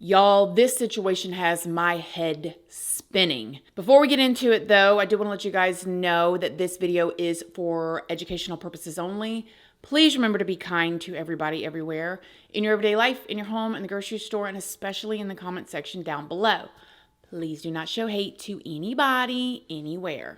Y'all, this situation has my head spinning. Before we get into it though, I do want to let you guys know that this video is for educational purposes only. Please remember to be kind to everybody everywhere, in your everyday life, in your home, in the grocery store, and especially in the comment section down below. Please do not show hate to anybody, anywhere.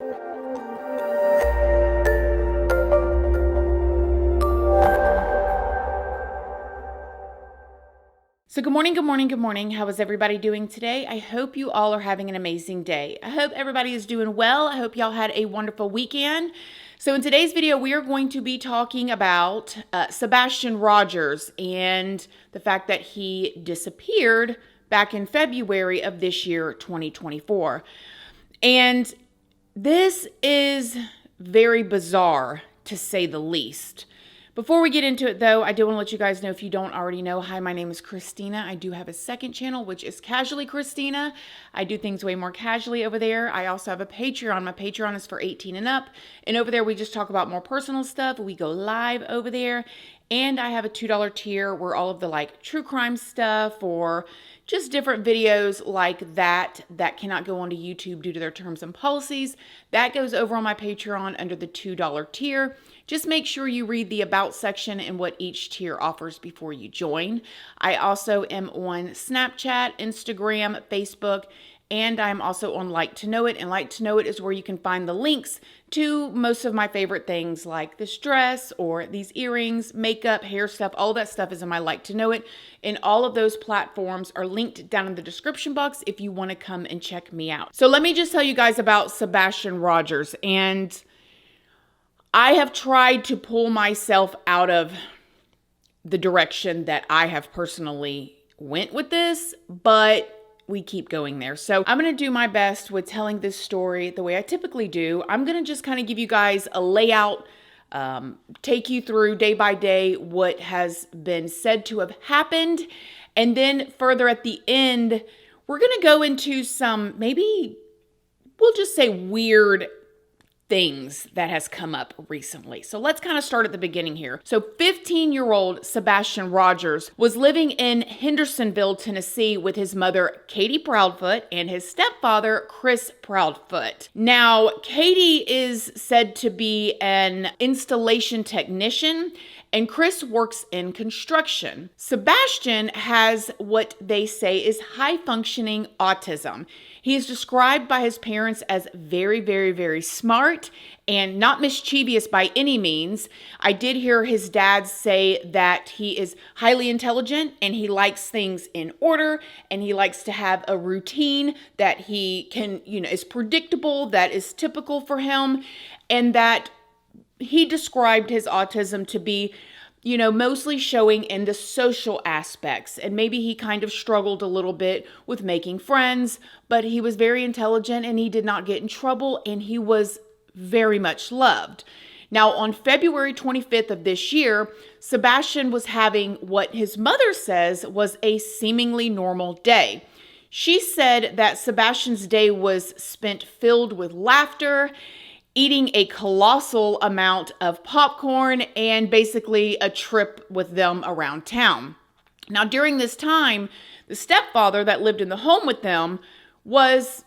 So good morning, good morning, good morning. How is everybody doing today? I hope you all are having an amazing day. I hope everybody is doing well. I hope y'all had a wonderful weekend. So in today's video, we are going to be talking about Sebastian Rogers and the fact that he disappeared back in February of this year, 2024. And this is very bizarre, to say the least. Before we get into it though, I do want to let you guys know, if you don't already know, hi, my name is Christina. I do have a second channel, which is Casually Christina. I do things way more casually over there. I also have a Patreon. My Patreon is for 18 and up. And over there, we just talk about more personal stuff. We go live over there. And I have a $2 tier where all of the true crime stuff or just different videos like that cannot go onto YouTube due to their terms and policies, that goes over on my Patreon under the $2 tier. Just make sure you read the About section and what each tier offers before you join. I also am on Snapchat, Instagram, Facebook, and I'm also on Like to Know It. And Like to Know It is where you can find the links to most of my favorite things like this dress or these earrings, makeup, hair stuff. All that stuff is in my Like to Know It. And all of those platforms are linked down in the description box if you want to come and check me out. So let me just tell you guys about Sebastian Rogers. And I have tried to pull myself out of the direction that I have personally went with this, but we keep going there. So I'm going to do my best with telling this story the way I typically do. I'm going to just kind of give you guys a layout, take you through day by day what has been said to have happened. And then further at the end, we're going to go into some, maybe we'll just say weird things that has come up recently. So let's kind of start at the beginning here. So 15-year-old Sebastian Rogers was living in Hendersonville, Tennessee with his mother, Katie Proudfoot, and his stepfather, Chris Proudfoot. Now, Katie is said to be an installation technician, and Chris works in construction. Sebastian has what they say is high-functioning autism. He is described by his parents as very, very, very smart and not mischievous by any means. I did hear his dad say that he is highly intelligent and he likes things in order and he likes to have a routine that he can, is predictable, that is typical for him, and that he described his autism to be mostly showing in the social aspects. And maybe he kind of struggled a little bit with making friends, but he was very intelligent and he did not get in trouble and he was very much loved. Now, on February 25th of this year, Sebastian was having what his mother says was a seemingly normal day. She said that Sebastian's day was spent filled with laughter, eating a colossal amount of popcorn, and basically a trip with them around town. Now, during this time, the stepfather that lived in the home with them was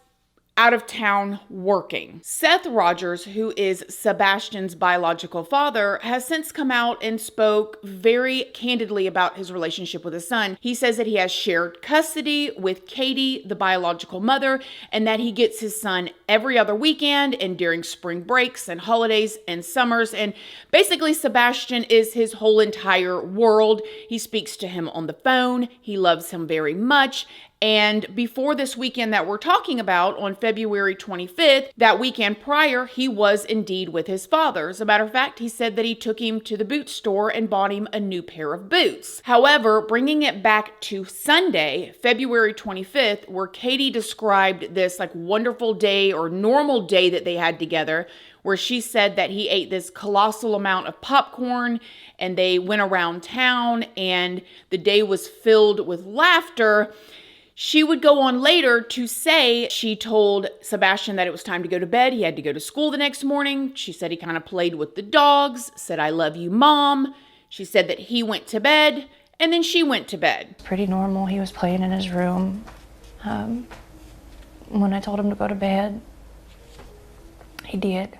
out of town working. Seth Rogers, who is Sebastian's biological father, has since come out and spoke very candidly about his relationship with his son. He says that he has shared custody with Katie, the biological mother, and that he gets his son every other weekend and during spring breaks and holidays and summers. And basically, Sebastian is his whole entire world. He speaks to him on the phone. He loves him very much. And before this weekend that we're talking about, on February 25th, that weekend prior, he was indeed with his father. As a matter of fact, he said that he took him to the boot store and bought him a new pair of boots. However, bringing it back to Sunday, February 25th, where Katie described this wonderful day or normal day that they had together, where she said that he ate this colossal amount of popcorn and they went around town and the day was filled with laughter. She would go on later to say she told Sebastian that it was time to go to bed. He had to go to school the next morning. She said he kind of played with the dogs, said, "I love you, Mom." She said that he went to bed and then she went to bed. Pretty normal. He was playing in his room. When I told him to go to bed, he did.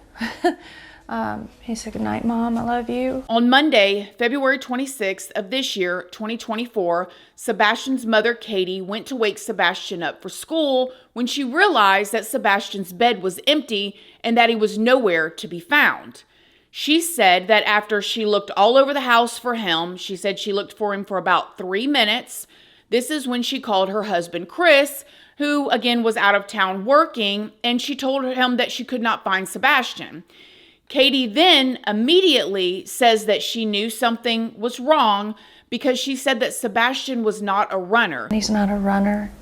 He said, "Good night, Mom. I love you." On Monday, February 26th of this year, 2024, Sebastian's mother, Katie, went to wake Sebastian up for school when she realized that Sebastian's bed was empty and that he was nowhere to be found. She said that after she looked all over the house for him, she said she looked for him for about 3 minutes. This is when she called her husband, Chris, who again was out of town working, and she told him that she could not find Sebastian. Katie then immediately says that she knew something was wrong because she said that Sebastian was not a runner. He's not a runner.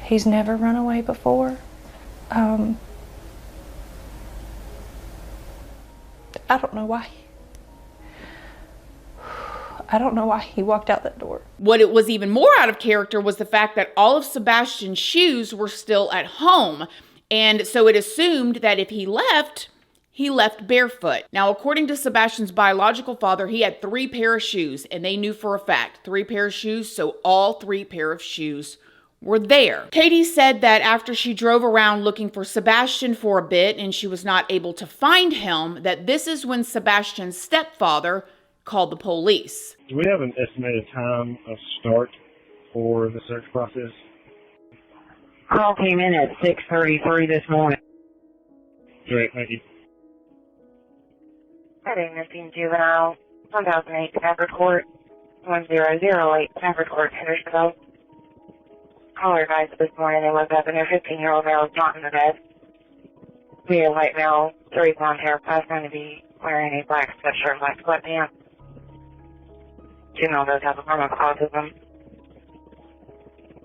He's never run away before. I don't know why. I don't know why he walked out that door. What it was even more out of character was the fact that all of Sebastian's shoes were still at home. And so it assumed that if he left barefoot. Now, according to Sebastian's biological father, he had 3 pair of shoes, and they knew for a fact 3 pair of shoes, so all 3 pair of shoes were there. Katie said that after she drove around looking for Sebastian for a bit and she was not able to find him, that this is when Sebastian's stepfather called the police. Do we have an estimated time of start for the search process? Call came in at 6:33 this morning. Great, thank you. Heading missing juvenile, 1008 Stafford Court, 1008 Stafford Court, Hendersonville. Caller advised this morning they woke up and their 15-year-old male was not in the bed. We a white male, 30 blonde hair, passed on to be wearing a black sweatshirt, black sweatpants. Juvenile does have a form of autism.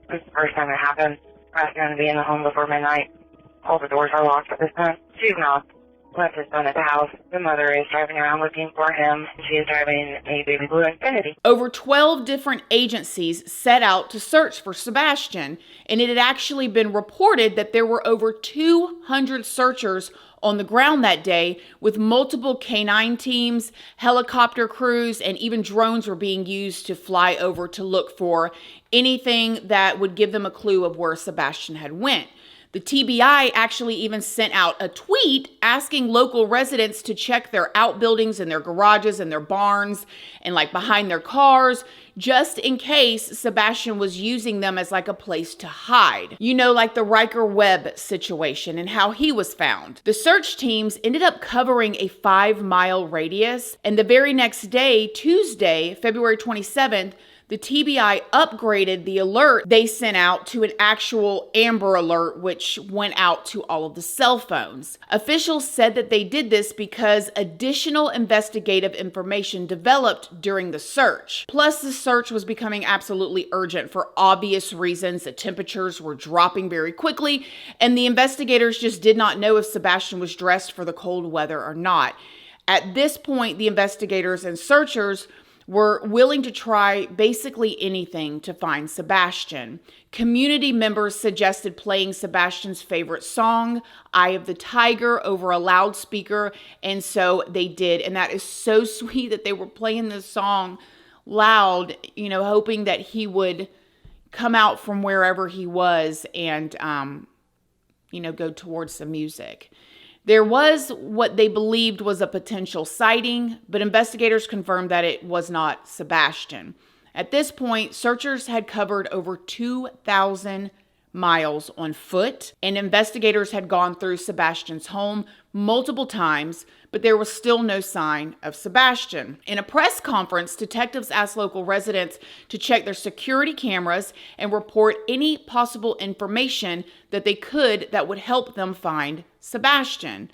This is the first time it happened. Passed on to be in the home before midnight. All the doors are locked at this time. Juvenile left his son at the house. The mother is driving around looking for him. She is driving a baby blue Infiniti. Over 12 different agencies set out to search for Sebastian, and it had actually been reported that there were over 200 searchers on the ground that day, with multiple canine teams, helicopter crews, and even drones were being used to fly over to look for anything that would give them a clue of where Sebastian had went. The TBI actually even sent out a tweet asking local residents to check their outbuildings and their garages and their barns and like behind their cars, just in case Sebastian was using them as like a place to hide. You know, like the Riker Webb situation and how he was found. The search teams ended up covering a 5-mile radius, and the very next day, Tuesday, February 27th, the TBI upgraded the alert they sent out to an actual Amber Alert, which went out to all of the cell phones. Officials said that they did this because additional investigative information developed during the search. Plus, the search was becoming absolutely urgent for obvious reasons. The temperatures were dropping very quickly, and the investigators just did not know if Sebastian was dressed for the cold weather or not. At this point, the investigators and searchers were willing to try basically anything to find Sebastian. Community members suggested playing Sebastian's favorite song, Eye of the Tiger, over a loudspeaker, and so they did. And that is so sweet that they were playing this song loud, you know, hoping that he would come out from wherever he was and, you know, go towards the music. There was what they believed was a potential sighting, but investigators confirmed that it was not Sebastian. At this point, searchers had covered over 2,000 miles on foot, and investigators had gone through Sebastian's home multiple times, but there was still no sign of Sebastian. In a press conference, detectives asked local residents to check their security cameras and report any possible information that they could that would help them find Sebastian.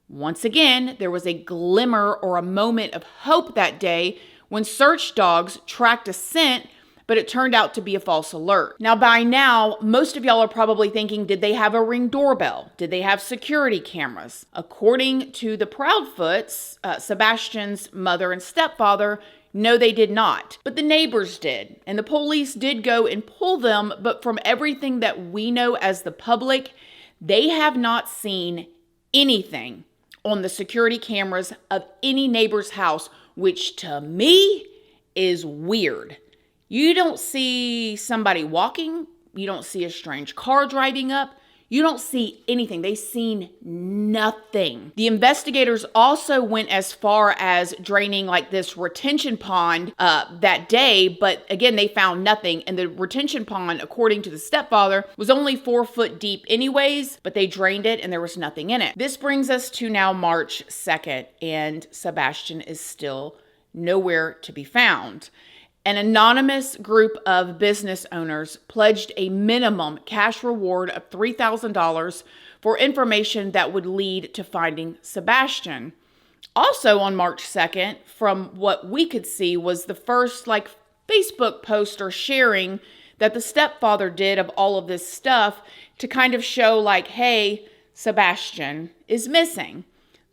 Once again, there was a glimmer or a moment of hope that day when search dogs tracked a scent, but it turned out to be a false alert. Now, by now, most of y'all are probably thinking, did they have a Ring doorbell? Did they have security cameras? According to the Proudfoots, Sebastian's mother and stepfather, no, they did not. But the neighbors did, and the police did go and pull them, but from everything that we know as the public, they have not seen anything on the security cameras of any neighbor's house, which to me is weird. You don't see somebody walking. You don't see a strange car driving up. You don't see anything. They seen nothing. The investigators also went as far as draining like this retention pond that day, but again, they found nothing. And the retention pond, according to the stepfather, was only 4 foot deep anyways, but they drained it and there was nothing in it. This brings us to now March 2nd, and Sebastian is still nowhere to be found. An anonymous group of business owners pledged a minimum cash reward of $3,000 for information that would lead to finding Sebastian. Also on March 2nd, from what we could see, was the first Facebook post or sharing that the stepfather did of all of this stuff to kind of show hey, Sebastian is missing.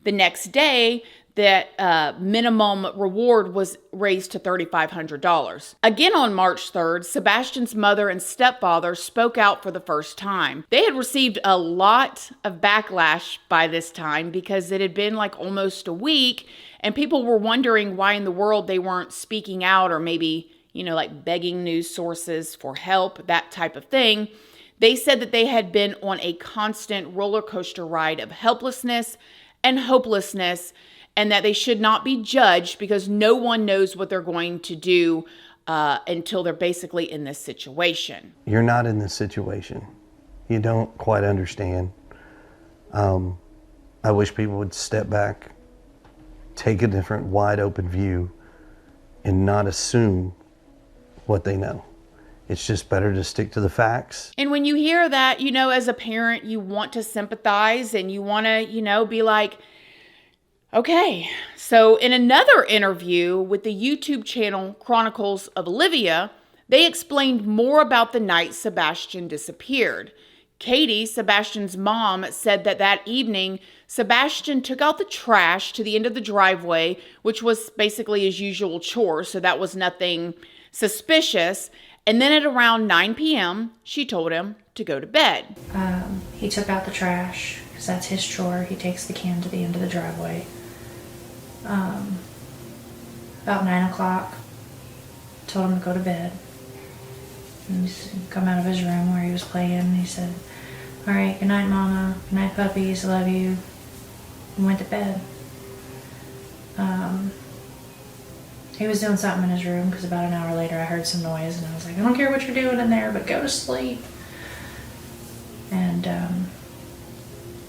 The next day, that minimum reward was raised to $3,500. Again on March 3rd, Sebastian's mother and stepfather spoke out for the first time. They had received a lot of backlash by this time because it had been almost a week, and people were wondering why in the world they weren't speaking out, or maybe, begging news sources for help, that type of thing. They said that they had been on a constant roller coaster ride of helplessness and hopelessness, and that they should not be judged because no one knows what they're going to do until they're basically in this situation. You're not in this situation. You don't quite understand. I wish people would step back, take a different wide open view, and not assume what they know. It's just better to stick to the facts. And when you hear that, as a parent, you want to sympathize and you want to, be like, okay. So in another interview with the YouTube channel Chronicles of Olivia, they explained more about the night Sebastian disappeared. Katie, Sebastian's mom, said that evening, Sebastian took out the trash to the end of the driveway, which was basically his usual chore, so that was nothing suspicious. And then at around 9 p.m., she told him to go to bed. He took out the trash because that's his chore. He takes the can to the end of the driveway. About 9 o'clock, told him to go to bed. And he's come out of his room where he was playing. He said, "All right, good night, Mama. Good night, puppies. I love you." And went to bed. He was doing something in his room because about an hour later I heard some noise and I was like, "I don't care what you're doing in there, but go to sleep." And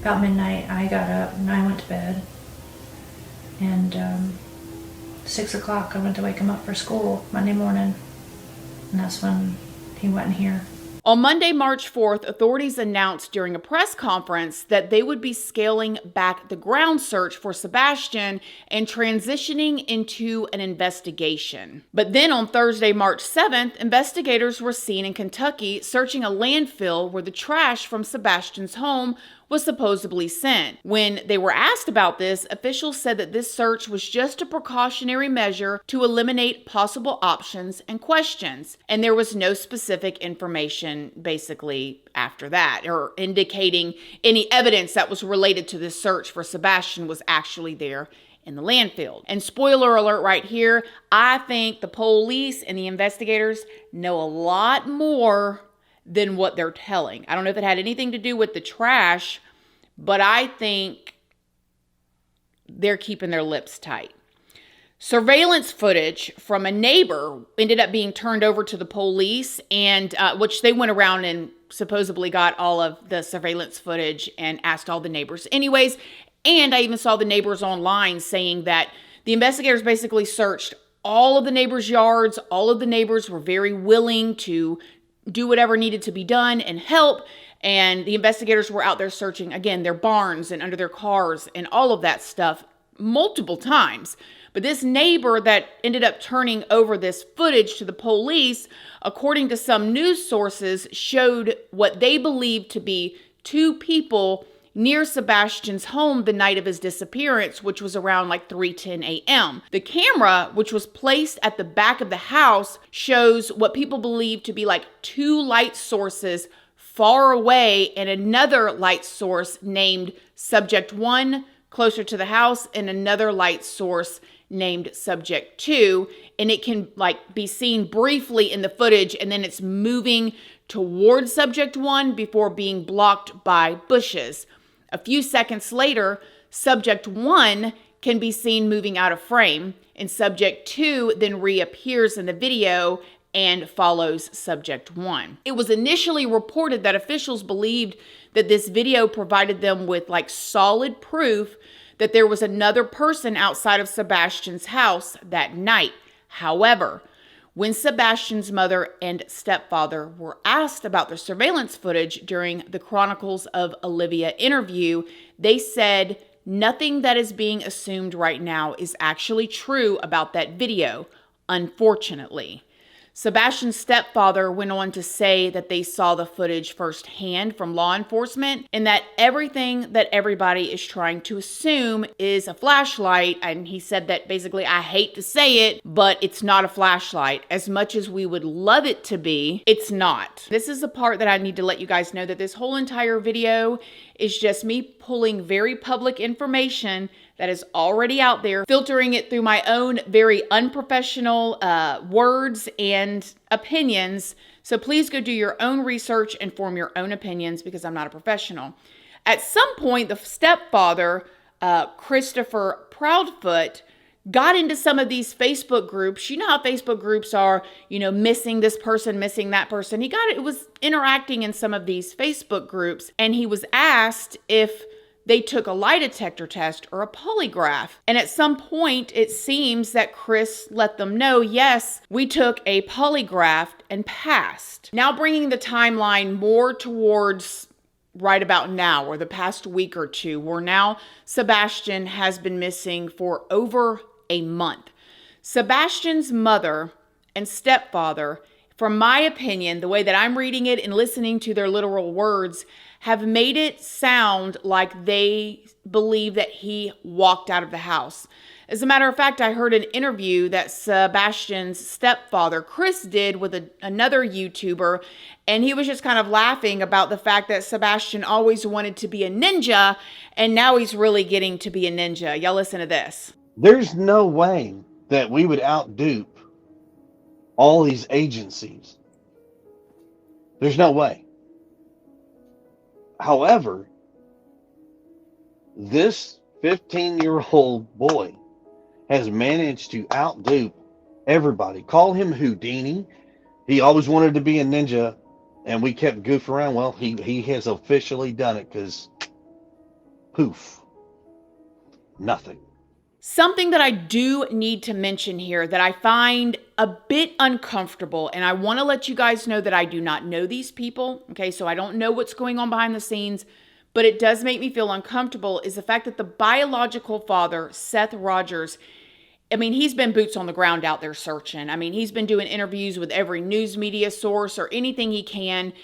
about midnight I got up and I went to bed. And 6 o'clock I went to wake him up for school Monday morning. And that's when he wasn't here. On Monday, March 4th, authorities announced during a press conference that they would be scaling back the ground search for Sebastian and transitioning into an investigation. But then on Thursday, March 7th, investigators were seen in Kentucky searching a landfill where the trash from Sebastian's home was supposedly sent. When they were asked about this, officials said that this search was just a precautionary measure to eliminate possible options and questions. And there was no specific information basically after that, or indicating any evidence that was related to this search for Sebastian was actually there in the landfill. And spoiler alert right here, I think the police and the investigators know a lot more than what they're telling. I don't know if it had anything to do with the trash, but I think they're keeping their lips tight. Surveillance footage from a neighbor ended up being turned over to the police, and which they went around and supposedly got all of the surveillance footage and asked all the neighbors anyways. And I even saw the neighbors online saying that the investigators basically searched all of the neighbors' yards. All of the neighbors were very willing to do whatever needed to be done and help. And the investigators were out there searching, again, their barns and under their cars and all of that stuff multiple times. But this neighbor that ended up turning over this footage to the police, according to some news sources, showed what they believed to be 2 people near Sebastian's home the night of his disappearance, which was around 3:10 a.m. The camera, which was placed at the back of the house, shows what people believe to be 2 light sources far away and another light source named Subject 1 closer to the house and another light source named Subject 2, and it can like be seen briefly in the footage, and then it's moving towards Subject 1 before being blocked by bushes. A few seconds later, Subject 1 can be seen moving out of frame, and Subject 2 then reappears in the video and follows Subject 1. It was initially reported that officials believed that this video provided them with like solid proof that there was another person outside of Sebastian's house that night. However, when Sebastian's mother and stepfather were asked about the surveillance footage during the Chronicles of Olivia interview, they said nothing that is being assumed right now is actually true about that video, unfortunately. Sebastian's stepfather went on to say that they saw the footage firsthand from law enforcement and that everything that everybody is trying to assume is a flashlight. And he said that basically, I hate to say it, but it's not a flashlight. As much as we would love it to be, it's not. This is the part that I need to let you guys know that this whole entire video is just me pulling very public information that is already out there, filtering it through my own very unprofessional words and opinions. So please go do your own research and form your own opinions because I'm not a professional. At some point, the stepfather, Christopher Proudfoot, got into some of these Facebook groups. You know how Facebook groups are, missing this person, missing that person. It was interacting in some of these Facebook groups, and he was asked if they took a lie detector test or a polygraph. And at some point, it seems that Chris let them know, yes, we took a polygraph and passed. Now bringing the timeline more towards right about now, or the past week or two, where now Sebastian has been missing for over a month. Sebastian's mother and stepfather, from my opinion, the way that I'm reading it and listening to their literal words, have made it sound like they believe that he walked out of the house. As a matter of fact, I heard an interview that Sebastian's stepfather, Chris, did with another YouTuber, and he was just kind of laughing about the fact that Sebastian always wanted to be a ninja, and now he's really getting to be a ninja. Y'all listen to this. There's no way that we would outdupe all these agencies. There's no way. However, this 15-year-old boy has managed to outdupe everybody. Call him Houdini. He always wanted to be a ninja, and we kept goofing around. Well, he has officially done it because poof, nothing. Something that I do need to mention here that I find a bit uncomfortable, and I want to let you guys know that I do not know these people, okay? So I don't know what's going on behind the scenes, but it does make me feel uncomfortable, is the fact that the biological father, Seth Rogers, he's been boots on the ground out there searching. He's been doing interviews with every news media source or anything he can,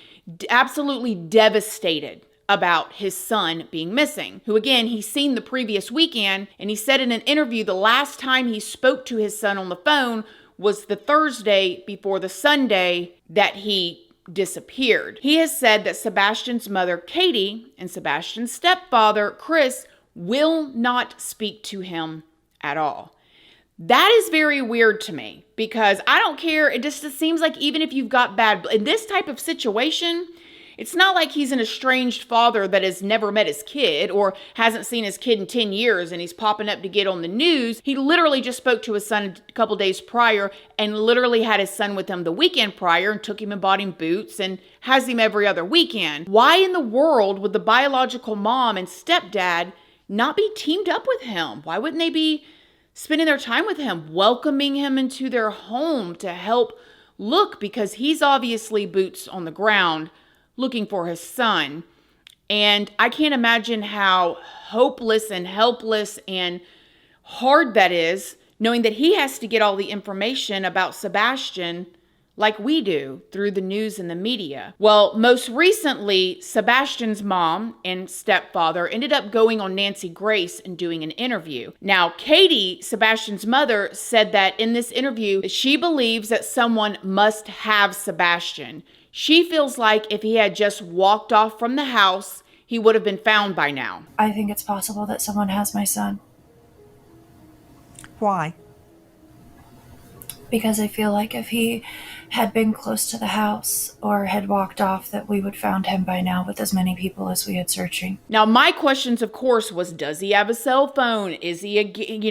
absolutely devastated about his son being missing, who again, he's seen the previous weekend, and he said in an interview the last time he spoke to his son on the phone was the Thursday before the Sunday that he disappeared. He has said that Sebastian's mother, Katie, and Sebastian's stepfather, Chris, will not speak to him at all. That is very weird to me because I don't care. It just seems like even if you've got bad, in this type of situation, it's not like he's an estranged father that has never met his kid or hasn't seen his kid in 10 years and he's popping up to get on the news. He literally just spoke to his son a couple days prior and literally had his son with him the weekend prior and took him and bought him boots and has him every other weekend. Why in the world would the biological mom and stepdad not be teamed up with him? Why wouldn't they be spending their time with him, welcoming him into their home to help look? Because he's obviously boots on the ground looking for his son. And I can't imagine how hopeless and helpless and hard that is, knowing that he has to get all the information about Sebastian like we do through the news and the media. Well, most recently, Sebastian's mom and stepfather ended up going on Nancy Grace and doing an interview. Now, Katie, Sebastian's mother, said that in this interview, she believes that someone must have Sebastian. She feels like if he had just walked off from the house, he would have been found by now. I think it's possible that someone has my son. Why? Because I feel like if he had been close to the house or had walked off, that we would found him by now with as many people as we had searching. Now, my questions, of course, was, does he have a cell phone? Is he,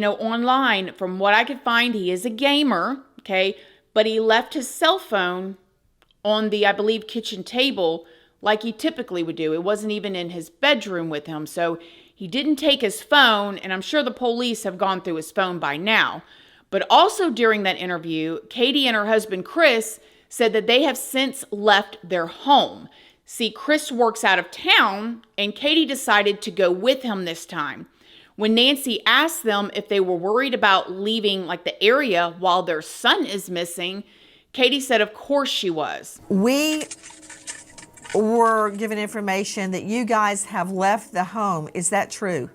online? From what I could find, he is a gamer, okay? But he left his cell phone on the, I believe, kitchen table like he typically would do. It wasn't even in his bedroom with him. So he didn't take his phone, and I'm sure the police have gone through his phone by now. But also during that interview, Katie and her husband, Chris, said that they have since left their home. See, Chris works out of town, and Katie decided to go with him this time. When Nancy asked them if they were worried about leaving like the area while their son is missing, Katie said of course she was. We were given information that you guys have left the home. Is that true?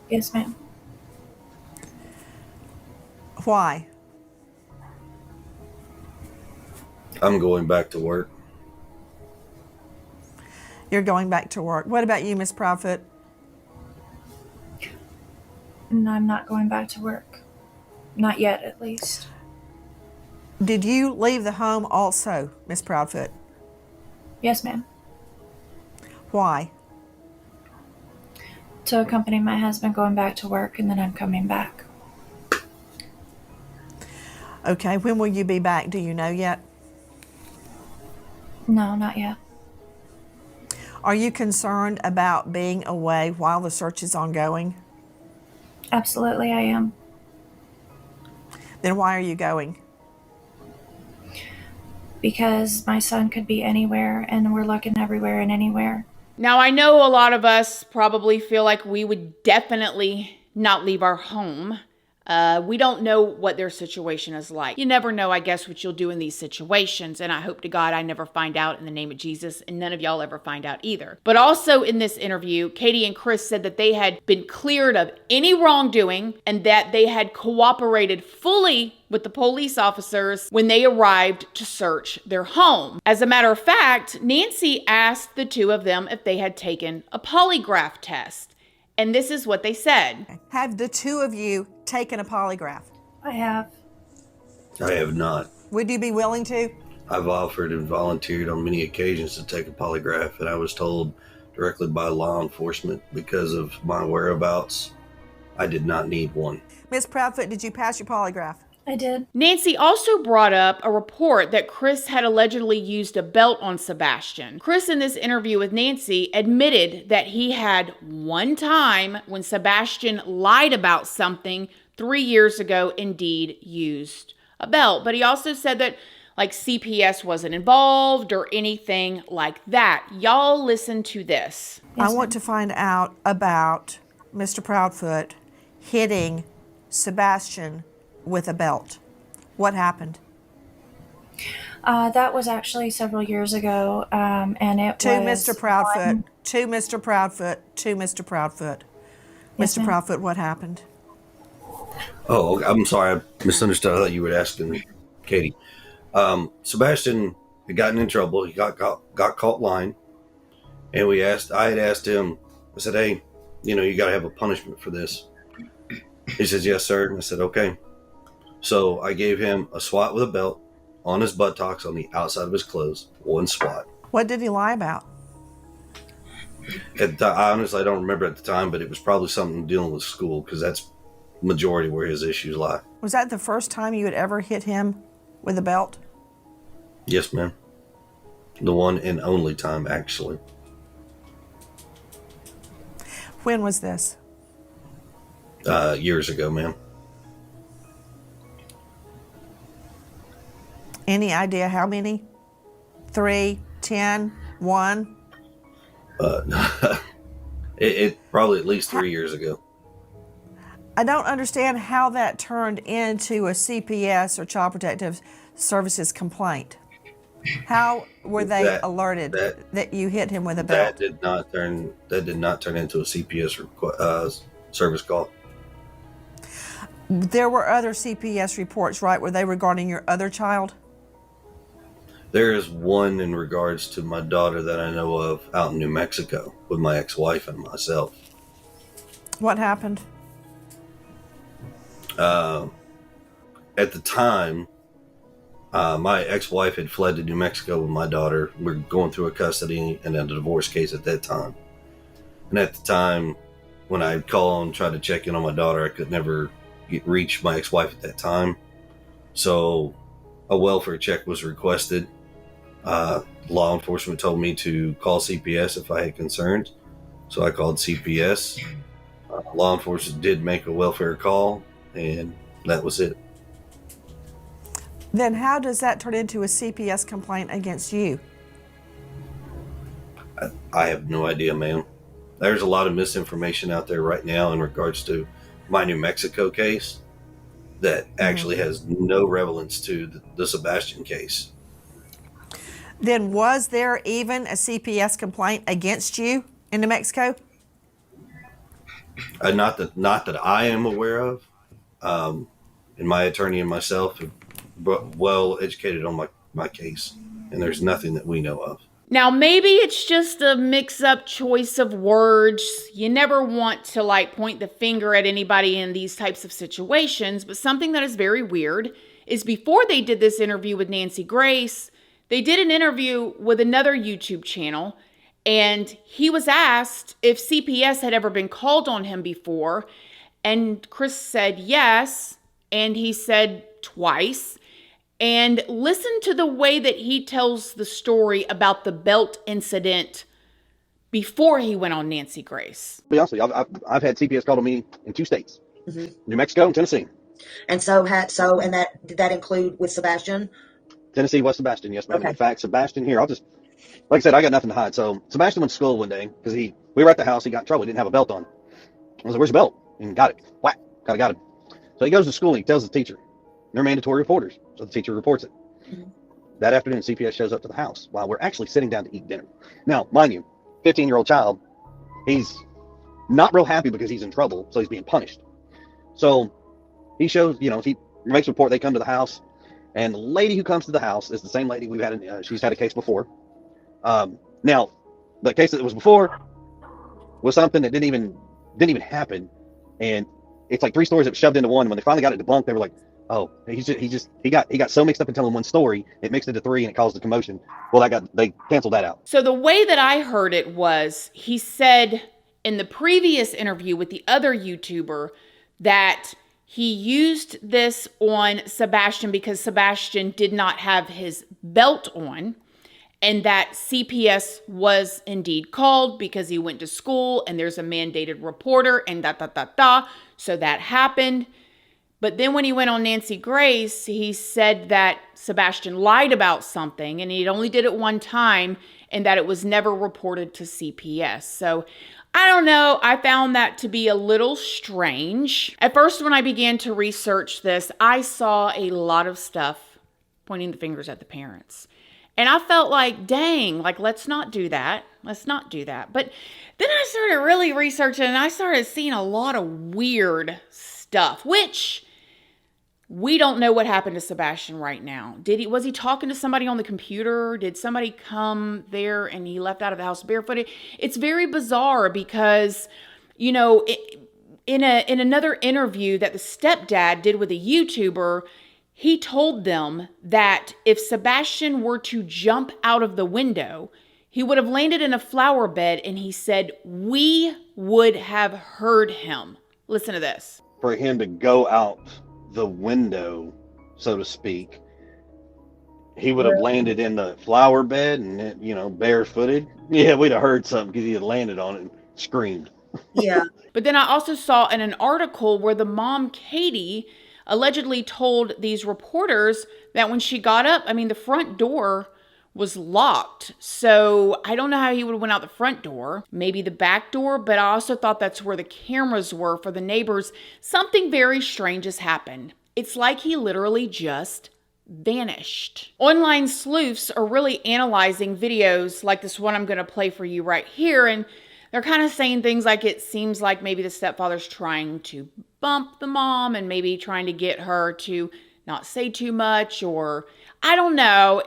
Yes, ma'am. Why? I'm going back to work. You're going back to work. What about you, Miss Proudfoot? No, I'm not going back to work. Not yet, at least. Did you leave the home also, Miss Proudfoot? Yes, ma'am. Why? To accompany my husband going back to work, and then I'm coming back. Okay, when will you be back? Do you know yet? No, not yet. Are you concerned about being away while the search is ongoing? Absolutely, I am. Then why are you going? Because my son could be anywhere, and we're looking everywhere and anywhere. Now, I know a lot of us probably feel like we would definitely not leave our home. We don't know what their situation is like. You never know, I guess, what you'll do in these situations. And I hope to God I never find out in the name of Jesus, and none of y'all ever find out either. But also in this interview, Katie and Chris said that they had been cleared of any wrongdoing and that they had cooperated fully with the police officers when they arrived to search their home. As a matter of fact, Nancy asked the two of them if they had taken a polygraph test. And this is what they said. Have the two of you taken a polygraph? I have. I have not. Would you be willing to? I've offered and volunteered on many occasions to take a polygraph, and I was told directly by law enforcement because of my whereabouts, I did not need one. Miss Proudfoot, did you pass your polygraph? I did. Nancy also brought up a report that Chris had allegedly used a belt on Sebastian. Chris, in this interview with Nancy, admitted that he had one time when Sebastian lied about something 3 years ago, indeed used a belt. But he also said that like CPS wasn't involved or anything like that. Y'all listen to this. I want to find out about Mr. Proudfoot hitting Sebastian with a belt. What happened? That was actually several years ago, and it To was Mr. Proudfoot. To Mr. Proudfoot. To Mr. Proudfoot. Yes, Mr. ma'am. Proudfoot, what happened? Oh, I'm sorry. I misunderstood. I thought you were asking Katie. Sebastian had gotten in trouble. He got caught lying. And I had asked him, I said, hey, you got to have a punishment for this. He says, yes, sir. And I said, okay. So I gave him a swat with a belt on his buttocks on the outside of his clothes. One swat. What did he lie about? Honestly, I don't remember at the time, but it was probably something dealing with school because that's majority where his issues lie. Was that the first time you had ever hit him with a belt? Yes, ma'am. The one and only time, actually. When was this? Years ago, ma'am. Any idea how many? 3, 10, 1? It probably at least 3 years ago. I don't understand how that turned into a CPS or Child Protective Services complaint. How were they alerted that you hit him with a belt? That did not turn into a CPS service call. There were other CPS reports, right? Were they regarding your other child? There is one in regards to my daughter that I know of out in New Mexico with my ex-wife and myself. What happened? Uh, at the time, my ex-wife had fled to New Mexico with my daughter. We're going through a custody and a divorce case at that time. And at the time, when I'd call and try to check in on my daughter, I could never reach my ex-wife at that time. So a welfare check was requested. Law enforcement told me to call CPS if I had concerns. So I called CPS. Law enforcement did make a welfare call, and that was it. Then how does that turn into a CPS complaint against you? I have no idea, ma'am. There's a lot of misinformation out there right now in regards to my New Mexico case that actually has no relevance to the Sebastian case. Then was there even a CPS complaint against you in New Mexico? Not that I am aware of. And my attorney and myself are well educated on my case, and there's nothing that we know of. Now, maybe it's just a mix-up choice of words. You never want to point the finger at anybody in these types of situations, but something that is very weird is before they did this interview with Nancy Grace, they did an interview with another YouTube channel, and he was asked if CPS had ever been called on him before, and Chris said yes, and he said twice. And listen to the way that he tells the story about the belt incident before he went on Nancy Grace. To be honest with you, I've had CPS called on me in 2 states, New Mexico and Tennessee. And did that include with Sebastian? Tennessee was Sebastian, yes, ma'am. Okay. In fact, Sebastian here, like I said, I got nothing to hide. So Sebastian went to school one day because we were at the house. He got in trouble. He didn't have a belt on. I was like, "Where's your belt?" And got it. Whack. Got him. So he goes to school and he tells the teacher. They're mandatory reporters. So the teacher reports it. That afternoon, CPS shows up to the house while we're actually sitting down to eat dinner. Now, mind you, 15-year-old child, he's not real happy because he's in trouble, so he's being punished. So he shows, he makes a report. They come to the house, and the lady who comes to the house is the same lady we've had. She's had a case before. Now, the case that was before was something that didn't even happen, and it's like 3 stories that were shoved into one. And when they finally got it debunked, they were like, "Oh, he got so mixed up in telling one story, it mixed into 3 and it caused a commotion." Well, they canceled that out. So the way that I heard it was he said in the previous interview with the other YouTuber that he used this on Sebastian because Sebastian did not have his belt on, and that CPS was indeed called because he went to school and there's a mandated reporter and so that happened. But then when he went on Nancy Grace, he said that Sebastian lied about something and he only did it one time and that it was never reported to CPS. So I don't know. I found that to be a little strange. At first, when I began to research this, I saw a lot of stuff pointing the fingers at the parents. And I felt like, dang, let's not do that. Let's not do that. But then I started really researching and I started seeing a lot of weird stuff, which we don't know what happened to Sebastian right now. Was he talking to somebody on the computer? Did somebody come there and he left out of the house barefooted? It's very bizarre because, in another interview that the stepdad did with a YouTuber, he told them that if Sebastian were to jump out of the window, he would have landed in a flower bed, and he said, we would have heard him. Listen to this. For him to go out the window, so to speak, he would have landed in the flower bed and, barefooted. Yeah, we'd have heard something because he had landed on it and screamed. Yeah. But then I also saw in an article where the mom, Katie, allegedly told these reporters that when she got up, the front door was locked. So I don't know how he would have went out the front door, maybe the back door, but I also thought that's where the cameras were for the neighbors. Something very strange has happened. It's like he literally just vanished. Online sleuths are really analyzing videos like this one I'm going to play for you right here, and they're kind of saying things like it seems like maybe the stepfather's trying to bump the mom and maybe trying to get her to not say too much, or I don't know.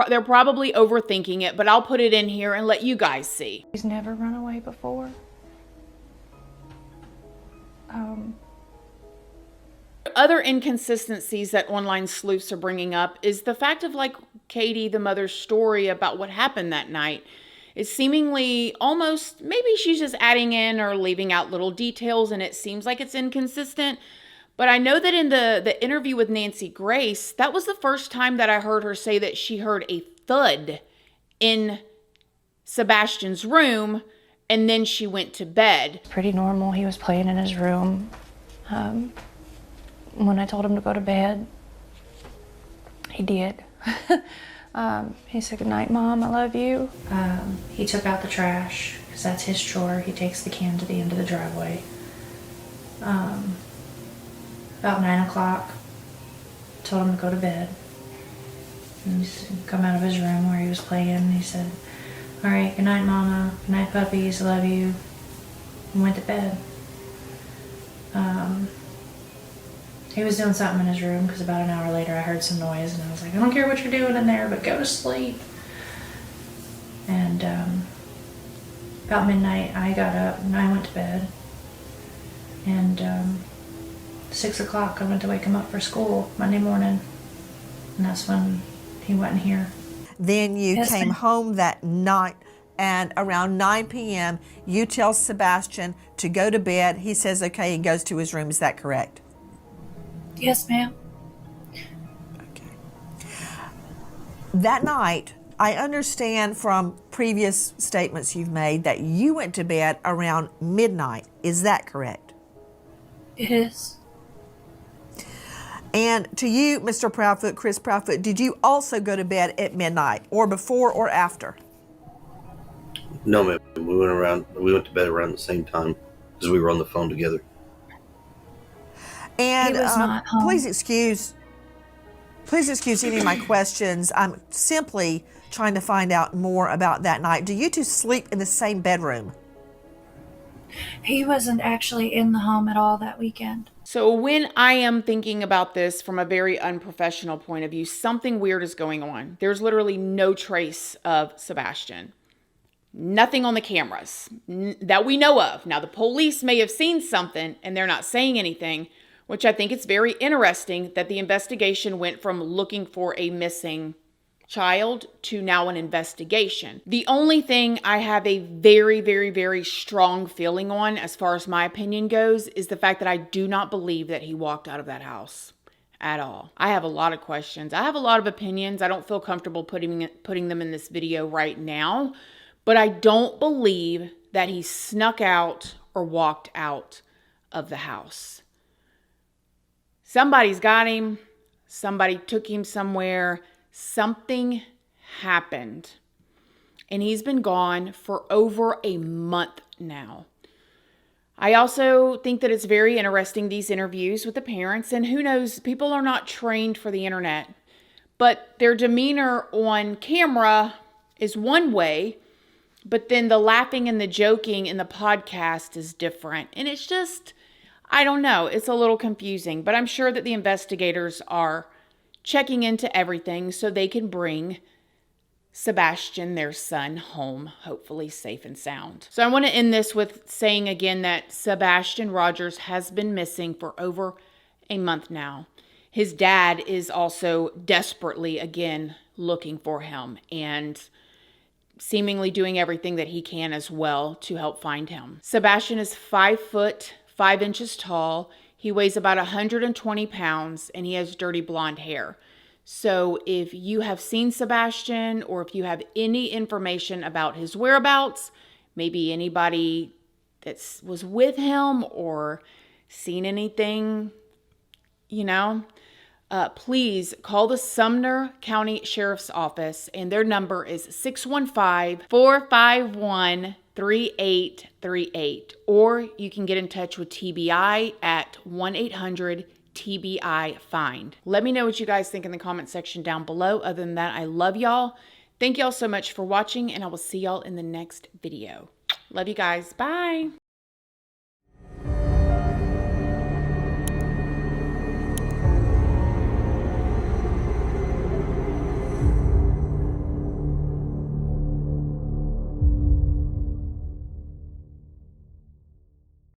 They're probably overthinking it, but I'll put it in here and let you guys see. He's never run away before. Other inconsistencies that online sleuths are bringing up is the fact of like Katie, the mother's story about what happened that night. It's seemingly almost, maybe she's just adding in or leaving out little details and it seems like it's inconsistent. But I know that in the interview with Nancy Grace, that was the first time that I heard her say that she heard a thud in Sebastian's room and then she went to bed. Pretty normal. He was playing in his room. When I told him to go to bed, he did. He said, "Good night, Mom, I love you." He took out the trash, because that's his chore. He takes the can to the end of the driveway. About 9 o'clock, told him to go to bed. And he's come out of his room where he was playing. He said, "All right, good night, Mama. Good night, puppies. I love you." And went to bed. He was doing something in his room because about an hour later I heard some noise and I was like, "I don't care what you're doing in there, but go to sleep." And about midnight I got up and I went to bed. And 6 o'clock I went to wake him up for school Monday morning. And that's when he wasn't here. Then you came home that night, and around 9 p.m. you tell Sebastian to go to bed. He says okay, he goes to his room. Is that correct? Yes, ma'am. Okay. That night, I understand from previous statements you've made that you went to bed around midnight. Is that correct? It is. And to you, Mr. Proudfoot, Chris Proudfoot, did you also go to bed at midnight, or before or after? No, ma'am. We went to bed around the same time because we were on the phone together. And He was not home. please excuse any of my questions. I'm simply trying to find out more about that night. Do you two sleep in the same bedroom? He wasn't actually in the home at all that weekend. So when I am thinking about this from a very unprofessional point of view, something weird is going on. There's literally no trace of Sebastian. Nothing on the cameras that we know of. Now, the police may have seen something and they're not saying anything, which I think it's very interesting that the investigation went from looking for a missing child to now an investigation. The only thing I have a very, very, very strong feeling on, as far as my opinion goes, is the fact that I do not believe that he walked out of that house at all. I have a lot of questions. I have a lot of opinions. I don't feel comfortable putting them in this video right now, but I don't believe that he snuck out or walked out of the house. Somebody's got him. Somebody took him somewhere. Something happened. And he's been gone for over a month now. I also think that it's very interesting, these interviews with the parents. And who knows, people are not trained for the internet. But their demeanor on camera is one way. But then the laughing and the joking in the podcast is different. And it's just, I don't know. It's a little confusing, but I'm sure that the investigators are checking into everything so they can bring Sebastian, their son, home, hopefully safe and sound. So I want to end this with saying again that Sebastian Rogers has been missing for over a month now. His dad is also desperately, again, looking for him and seemingly doing everything that he can as well to help find him. Sebastian is 5 foot 5 inches tall. He weighs about 120 pounds and he has dirty blonde hair. So if you have seen Sebastian or if you have any information about his whereabouts, maybe anybody that was with him or seen anything, please call the Sumner County Sheriff's Office, and their number is 615-451-3838, or you can get in touch with TBI at 1-800-TBI-FIND. Let me know what you guys think in the comment section down below. Other than that, I love y'all. Thank y'all so much for watching, and I will see y'all in the next video. Love you guys. Bye.